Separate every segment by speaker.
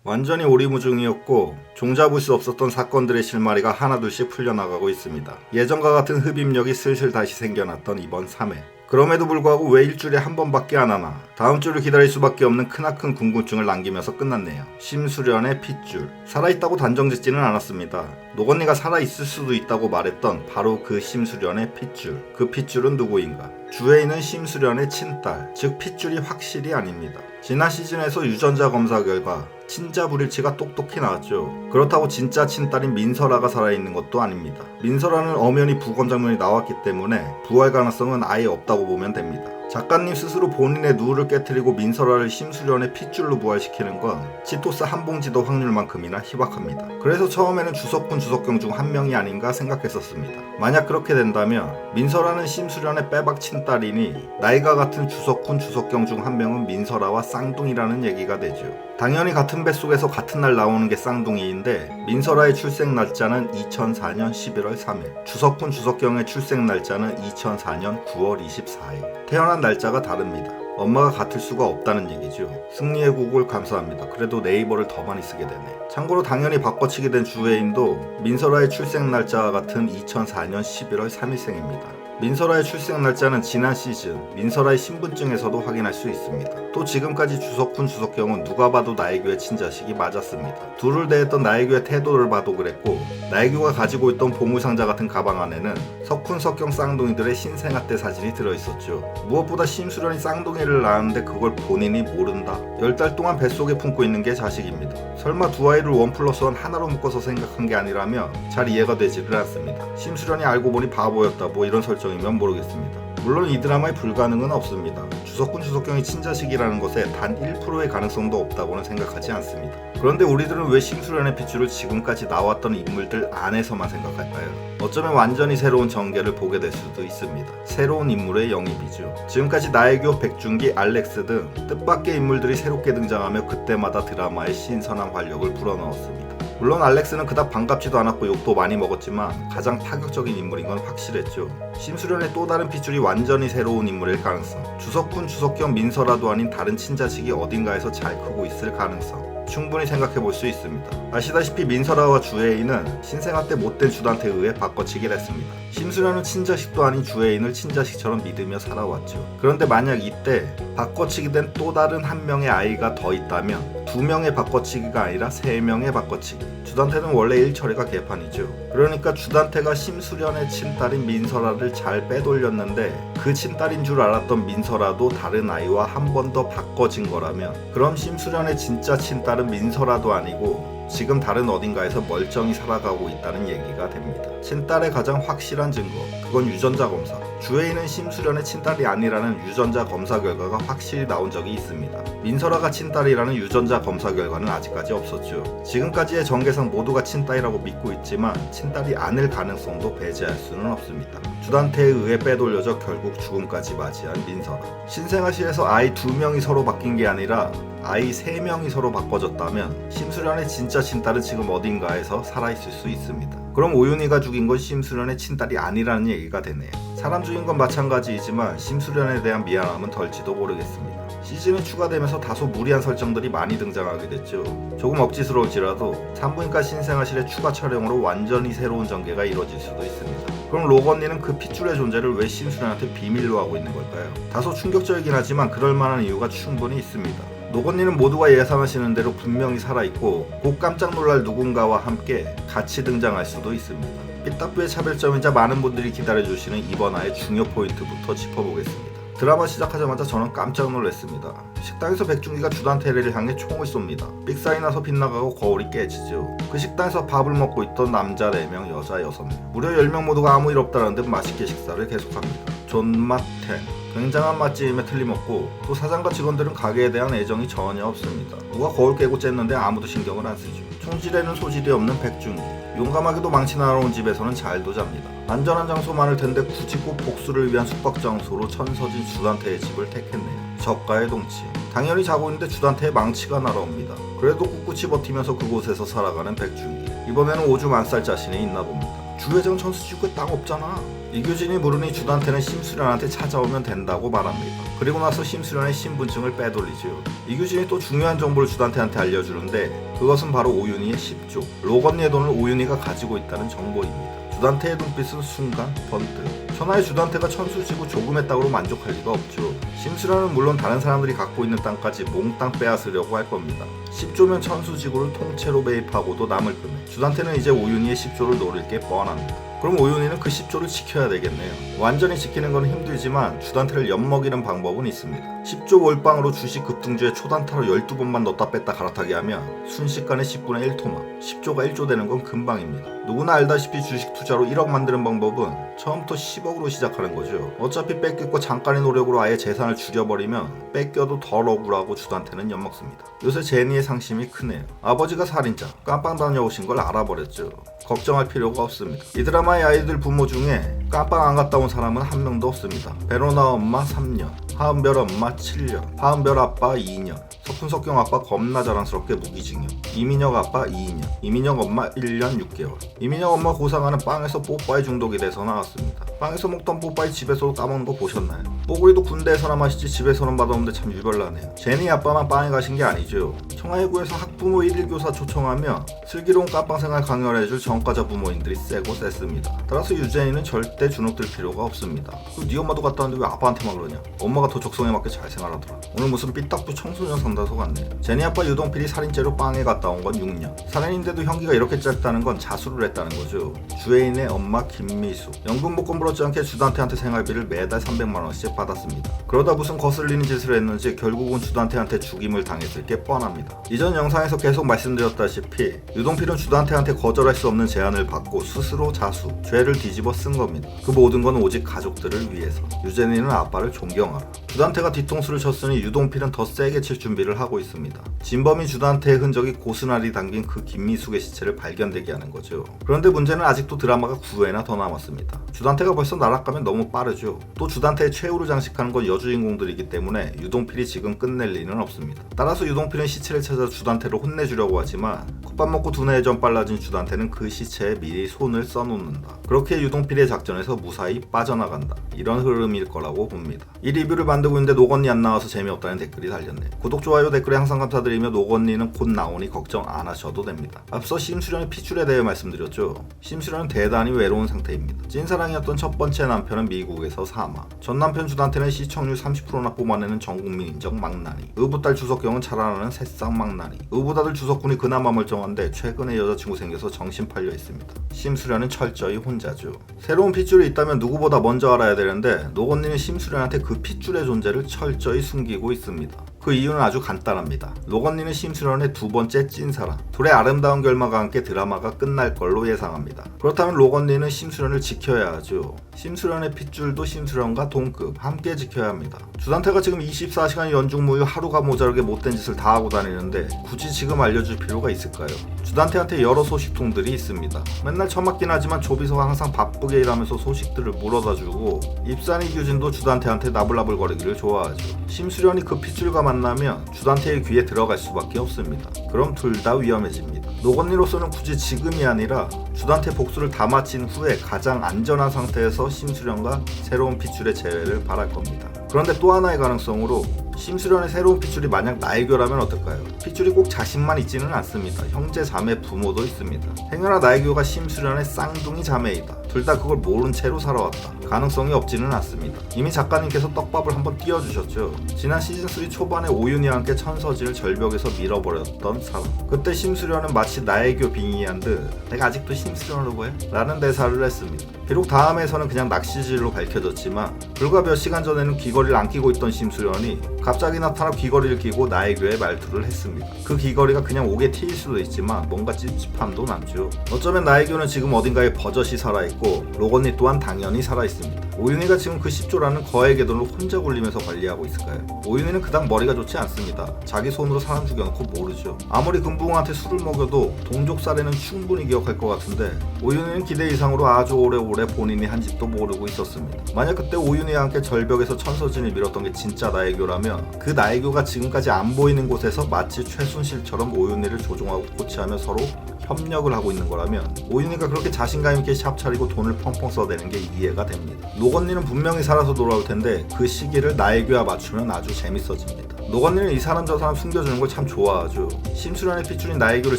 Speaker 1: 완전히 오리무중이었고 종잡을 수 없었던 사건들의 실마리가 하나둘씩 풀려나가고 있습니다. 예전과 같은 흡입력이 슬슬 다시 생겨났던 이번 3회. 그럼에도 불구하고 왜 일주일에 한 번밖에 안 하나, 다음 주를 기다릴 수밖에 없는 크나큰 궁금증을 남기면서 끝났네요. 심수련의 핏줄. 살아있다고 단정짓지는 않았습니다. 노건니가 살아있을 수도 있다고 말했던 바로 그 심수련의 핏줄. 그 핏줄은 누구인가? 주애인은 심수련의 친딸, 즉 핏줄이 확실히 아닙니다. 지난 시즌에서 유전자 검사 결과 친자 불일치가 똑똑히 나왔죠. 그렇다고 진짜 친딸인 민설아가 살아있는 것도 아닙니다. 민설아는 엄연히 부검 장면이 나왔기 때문에 부활 가능성은 아예 없다고 보면 됩니다. 작가님 스스로 본인의 누를 깨트리고 민설아를 심수련의 핏줄로 부활시키는 건 치토스 한 봉지도 확률만큼이나 희박합니다. 그래서 처음에는 주석군 주석경 중 한 명이 아닌가 생각했었습니다. 만약 그렇게 된다면 민설아는 심수련의 빼박 친딸이니 나이가 같은 주석군 주석경 중 한 명은 민설아와 쌍둥이라는 얘기가 되죠. 당연히 같은 뱃속에서 같은 날 나오는 게 쌍둥이인데 민설아의 출생 날짜는 2004년 11월 3일, 주석군 주석경의 출생 날짜는 2004년 9월 24일. 태어난 날짜가 다릅니다. 엄마가 같을 수가 없다는 얘기죠. 승리의 곡을 감사합니다. 그래도 네이버를 더 많이 쓰게 되네. 참고로 당연히 바꿔치기 된 주애인도 민설아의 출생 날짜와 같은 2004년 11월 3일생입니다. 민설아의 출생 날짜는 지난 시즌 민설아의 신분증에서도 확인할 수 있습니다. 또 지금까지 주석훈 주석경은 누가 봐도 나혜교의 친자식이 맞았습니다. 둘을 대했던 나혜교의 태도를 봐도 그랬고, 나혜교가 가지고 있던 보물상자 같은 가방 안에는 석훈 석경 쌍둥이들의 신생아 때 사진이 들어있었죠. 무엇보다 심수련이 쌍둥이를 낳았는데 그걸 본인이 모른다? 10달 동안 뱃속에 품고 있는 게 자식입니다. 설마 두 아이를 1+1 하나로 묶어서 생각한 게 아니라면 잘 이해가 되지를 않습니다. 심수련이 알고 보니 바보였다 뭐 이런 설정이면 모르겠습니다. 물론 이 드라마에 불가능은 없습니다. 주석군 주석경이 친자식이라는 것에 단 1%의 가능성도 없다고는 생각하지 않습니다. 그런데 우리들은 왜 심수련의 핏줄을 지금까지 나왔던 인물들 안에서만 생각할까요? 어쩌면 완전히 새로운 전개를 보게 될 수도 있습니다. 새로운 인물의 영입이죠. 지금까지 나혜교, 백준기, 알렉스 등 뜻밖의 인물들이 새롭게 등장하며 그때마다 드라마의 신선한 활력을 불어넣었습니다. 물론 알렉스는 그닥 반갑지도 않았고 욕도 많이 먹었지만 가장 파격적인 인물인 건 확실했죠. 심수련의 또 다른 핏줄이 완전히 새로운 인물일 가능성, 주석군, 주석경, 민설아도 아닌 다른 친자식이 어딘가에서 잘 크고 있을 가능성 충분히 생각해 볼 수 있습니다. 아시다시피 민설아와 주애인은 신생아 때 못된 주단태에 의해 바꿔치기를 했습니다. 심수련은 친자식도 아닌 주애인을 친자식처럼 믿으며 살아왔죠. 그런데 만약 이때 바꿔치기 된 또 다른 한 명의 아이가 더 있다면 2명의 바꿔치기가 아니라 3명의 바꿔치기. 주단태는 원래 일처리가 개판이죠. 그러니까 주단태가 심수련의 친딸인 민설아를 잘 빼돌렸는데 그 친딸인 줄 알았던 민설아도 다른 아이와 한 번 더 바꿔진 거라면, 그럼 심수련의 진짜 친딸은 민설아도 아니고 지금 다른 어딘가에서 멀쩡히 살아가고 있다는 얘기가 됩니다. 친딸의 가장 확실한 증거, 그건 유전자 검사. 주애인은 심수련의 친딸이 아니라는 유전자 검사 결과가 확실히 나온 적이 있습니다. 민설아가 친딸이라는 유전자 검사 결과는 아직까지 없었죠. 지금까지의 전개상 모두가 친딸이라고 믿고 있지만 친딸이 아닐 가능성도 배제할 수는 없습니다. 주단태에 의해 빼돌려져 결국 죽음까지 맞이한 민설아. 신생아시에서 아이 2명이 서로 바뀐 게 아니라 아이 3명이 서로 바꿔졌다면 심수련의 진짜 친딸은 지금 어딘가에서 살아있을 수 있습니다. 그럼 오윤희가 죽인 건 심수련의 친딸이 아니라는 얘기가 되네요. 사람 죽인 건 마찬가지이지만 심수련에 대한 미안함은 덜지도 모르겠습니다. 시즌이 추가되면서 다소 무리한 설정들이 많이 등장하게 됐죠. 조금 억지스러울지라도 산부인과 신생아실의 추가 촬영으로 완전히 새로운 전개가 이루어질 수도 있습니다. 그럼 로건니는 그 핏줄의 존재를 왜 심수련한테 비밀로 하고 있는 걸까요? 다소 충격적이긴 하지만 그럴 만한 이유가 충분히 있습니다. 노건니는 모두가 예상하시는 대로 분명히 살아있고 곧 깜짝 놀랄 누군가와 함께 같이 등장할 수도 있습니다. 삐딱부의 차별점이자 많은 분들이 기다려주시는 이번 화의 중요 포인트부터 짚어보겠습니다. 드라마 시작하자마자 저는 깜짝 놀랐습니다. 식당에서 백준기가 주단태를 향해 총을 쏩니다. 삑사리 나서 빗나가고 거울이 깨지죠. 그 식당에서 밥을 먹고 있던 남자 4명, 여자 6명, 무려 10명 모두가 아무 일 없다는 듯 맛있게 식사를 계속합니다. 존맛텐, 굉장한 맛집임에 틀림없고 또 사장과 직원들은 가게에 대한 애정이 전혀 없습니다. 누가 거울 깨고 쬐는데 아무도 신경을 안 쓰죠. 총질에는 소질이 없는 백준기, 용감하게도 망치나러 온 집에서는 잘도 잡니다. 안전한 장소 많을 텐데 굳이 꼭 복수를 위한 숙박 장소로 천서진 주단태의 집을 택했네요. 저가의 동치. 당연히 자고 있는데 주단태의 망치가 날아옵니다. 그래도 꿋꿋이 버티면서 그곳에서 살아가는 백준기. 이번에는 오줌 안 쌀 자신이 있나 봅니다. 주회장 천수지구에 땅 없잖아. 이규진이 물으니 주단태는 심수련한테 찾아오면 된다고 말합니다. 그리고 나서 심수련의 신분증을 빼돌리죠. 이규진이 또 중요한 정보를 주단태한테 알려주는데 그것은 바로 오윤희의 10조, 로건리의 돈을 오윤희가 가지고 있다는 정보입니다. 주단태의 눈빛은 순간 번뜩. 천하의 주단태가 천수지구 조금의 땅으로 만족할 리가 없죠. 심수련은 물론 다른 사람들이 갖고 있는 땅까지 몽땅 빼앗으려고 할 겁니다. 10조면 천수지구를 통째로 매입하고도 남을 금액. 주단태는 이제 오윤희의 10조를 노릴 게 뻔합니다. 그럼 오윤희는 그 10조를 지켜야 되겠네요. 완전히 지키는 건 힘들지만 주단태를 엿먹이는 방법은 있습니다. 10조 몰빵으로 주식 급등주에 초단타로 12번만 넣었다 뺐다 갈아타게 하면 순식간에 10분의 1토막, 10조가 1조 되는 건 금방입니다. 누구나 알다시피 주식 투자로 1억 만드는 방법은 처음부터 10억으로 시작하는 거죠. 어차피 뺏기고 잠깐의 노력으로 아예 재산을 줄여버리면 뺏겨도 덜 억울하고 주단태는 엿먹습니다. 요새 제니의 상심이 크네요. 아버지가 살인자, 깜빵 다녀오신 걸 알아버렸죠. 걱정할 필요가 없습니다. 이 드라마의 아이들 부모 중에 깜빵 안 갔다 온 사람은 한 명도 없습니다. 베로나 엄마 3년, 하은별 엄마 7년, 하은별 아빠 2년, 석훈석경 아빠 겁나 자랑스럽게 무기징역, 이민혁 아빠 2년, 이민혁 엄마 1년 6개월. 이민혁 엄마 고상하는 빵에서 뽀빠이 중독이 돼서 나왔습니다. 빵에서 먹던 뽀빠이 집에서도 까먹는 거 보셨나요? 뽀글이도 군대에서나 마시지 집에서는 맛없는데 참 유별나네요. 제니 아빠만 빵에 가신 게 아니죠. 청하회구에서 학부모 1일 교사 초청하며 슬기로운 깜빵생활 강연을 해줄 전과자 부모님들이 세고 셌습니다. 따라서 유제니는 절대 주눅들 필요가 없습니다. 네 엄마도 갔다 왔는데 왜 아빠한테만 그러냐? 엄마가 더 적성에 맞게 잘 생활하더라. 오늘 무슨 삐딱부 청소년 상담소 같네요. 제니 아빠 유동필이 살인죄로 빵에 갔다 온 건 6년. 살인인데도 형기가 이렇게 짧다는 건 자수를 했다는 거죠. 주애인의 엄마 김미수. 연금복권 부럽지 않게 주단태한테 생활비를 매달 300만원씩 받았습니다. 그러다 무슨 거슬리는 짓을 했는지 결국은 주단태한테 죽임을 당했을 게 뻔합니다. 이전 영상에서 계속 말씀드렸다시피 유동필은 주단태한테 거절할 수 없는 제안을 받고 스스로 자수, 죄를 뒤집어 쓴 겁니다. 그 모든 건 오직 가족들을 위해서. 유제니는 아빠를 존경하라. 주단태가 뒤통수를 쳤으니 유동필은 더 세게 칠 준비를 하고 있습니다. 진범이 주단태의 흔적이 고스란히 담긴 그 김미숙의 시체를 발견되게 하는 거죠. 그런데 문제는 아직도 드라마가 9회나 더 남았습니다. 주단태가 벌써 날아가면 너무 빠르죠. 또 주단태의 최후를 장식하는 건 여주인공들이기 때문에 유동필이 지금 끝낼 리는 없습니다. 따라서 유동필은 시체를 찾아 주단태를 혼내주려고 하지만 컵밥 먹고 두뇌에 전 빨라진 주단태는 그 시체에 미리 손을 써놓는다. 그렇게 유동필의 작전에서 무사히 빠져나간다. 이런 흐름일 거라고 봅니다. 이 리뷰를 만들고 있는데 노건리 안 나와서 재미없다는 댓글이 달렸네요. 구독, 좋아요, 댓글에 항상 감사드리며 노건리는 곧 나오니 걱정 안 하셔도 됩니다. 앞서 심수련의 핏줄에 대해 말씀드렸죠. 심수련은 대단히 외로운 상태입니다. 찐사랑이었던 첫 번째 남편은 미국에서 사망. 전 남편 주단태는 시청률 30%나 뽑아내는 전국민 인정 망나니. 의붓딸 주석경은 자라나는 새싹 망나니. 의붓아들 주석군이 그나마 멀쩡한데 최근에 여자친구 생겨서 정신 팔려 있습니다. 심수련은 철저히 혼자죠. 새로운 핏줄이 있다면 누구보다 먼저 알아야 되는데 노건리는 심수련한테 그 핏줄의 존재를 철저히 숨기고 있습니다. 그 이유는 아주 간단합니다. 노건리는 심수련의 두 번째 찐사랑. 둘의 아름다운 결말과 함께 드라마가 끝날 걸로 예상합니다. 그렇다면 노건리는 심수련을 지켜야 하죠. 심수련의 핏줄도 심수련과 동급, 함께 지켜야 합니다. 주단태가 지금 24시간 연중 무휴 하루가 모자르게 못된 짓을 다 하고 다니는데 굳이 지금 알려줄 필요가 있을까요? 주단태한테 여러 소식통들이 있습니다. 맨날 처맞긴 하지만 조비서가 항상 바쁘게 일하면서 소식들을 물어다주고 입산 이규진도 주단태한테 나불나불거리기를 좋아하죠. 심수련이 그 핏줄과 만나면 주단태의 귀에 들어갈 수밖에 없습니다. 그럼 둘 다 위험해집니다. 노건리로서는 굳이 지금이 아니라 주단태 복수를 다 마친 후에 가장 안전한 상태에서 심수련과 새로운 핏줄의 재회를 바랄 겁니다. 그런데 또 하나의 가능성으로 심수련의 새로운 핏줄이 만약 나혜교라면 어떨까요? 핏줄이 꼭 자신만 있지는 않습니다. 형제, 자매, 부모도 있습니다. 행여나 나혜교가 심수련의 쌍둥이 자매이다. 둘 다 그걸 모른 채로 살아왔다. 가능성이 없지는 않습니다. 이미 작가님께서 떡밥을 한번 띄워주셨죠. 지난 시즌3 초반에 오윤희와 함께 천서진을 절벽에서 밀어버렸던 사람. 그때 심수련은 마치 나혜교 빙의한 듯 내가 아직도 심수련으로 보여? 라는 대사를 했습니다. 비록 다음에서는 그냥 낚시질로 밝혀졌지만 불과 몇 시간 전에는 귀걸이를 안 끼고 있던 심수련이 갑자기 나타나 귀걸이를 끼고 나혜교의 말투를 했습니다. 그 귀걸이가 그냥 옥에 튀일 수도 있지만 뭔가 찝찝함도 남죠. 어쩌면 나혜교는 지금 어딘가에 버젓이 살아있고 로건리 또한 당연히 살아있습니다. 오윤희가 지금 그 10조라는 거액의 돈을 혼자 굴리면서 관리하고 있을까요? 오윤희는 그닥 머리가 좋지 않습니다. 자기 손으로 사람 죽여놓고 모르죠. 아무리 금붕어한테 술을 먹여도 동족살해는 충분히 기억할 것 같은데 오윤희는 기대 이상으로 아주 오래오래 오래 본인이 한 짓도 모르고 있었습니다. 만약 그때 오윤희와 함께 절벽에서 천서진을 밀었던 게 진짜 나혜교라면 그 나혜교가 지금까지 안 보이는 곳에서 마치 최순실처럼 오윤희를 조종하고 코치하며 서로 협력을 하고 있는 거라면 오윤희가 그렇게 자신감 있게 샵 차리고 돈을 펑펑 써대는 게 이해가 됩니다. 노건리는 분명히 살아서 돌아올 텐데 그 시기를 나혜교와 맞추면 아주 재밌어집니다. 노건리는 이 사람 저 사람 숨겨주는 걸 참 좋아하죠. 심수련의 핏줄인 나혜교를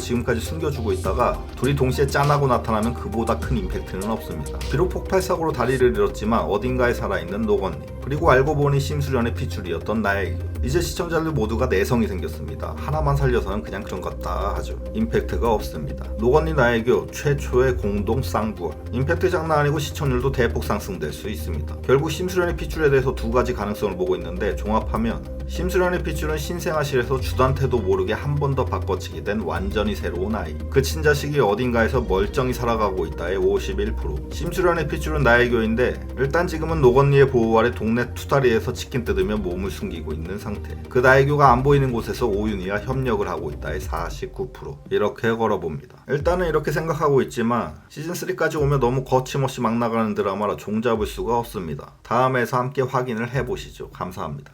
Speaker 1: 지금까지 숨겨주고 있다가 둘이 동시에 짠하고 나타나면 그보다 큰 임팩트는 없습니다. 비록 폭발사고로 다리를 잃었지만 어딘가에 살아있는 노건리, 그리고 알고 보니 심수련의 핏줄이었던 나혜교. 이제 시청자들 모두가 내성이 생겼습니다. 하나만 살려서는 그냥 그런 것 같다 하죠. 임팩트가 없습니다. 노건리 나혜교 최초의 공동 쌍부활. 임팩트 장난 아니고 시청률도 대폭 상승될 수 있습니다. 결국 심수련의 핏줄에 대해서 두 가지 가능성을 보고 있는데 종합하면 심수련의 핏줄은 신생아실에서 주단태도 모르게 한 번 더 바꿔치기 된 완전히 새로운 아이. 그 친자식이 어딘가에서 멀쩡히 살아가고 있다의 51%. 심수련의 핏줄은 나혜교인데 일단 지금은 노건리의 보호 아래 동네 투다리에서 치킨 뜯으며 몸을 숨기고 있는 상태. 그 나혜교가 안 보이는 곳에서 오윤희와 협력을 하고 있다의 49%. 이렇게 걸어봅니다. 일단은 이렇게 생각하고 있지만 시즌3까지 오면 너무 거침없이 막 나가는 드라마라 종잡을 수가 없습니다. 다음에서 함께 확인을 해보시죠. 감사합니다.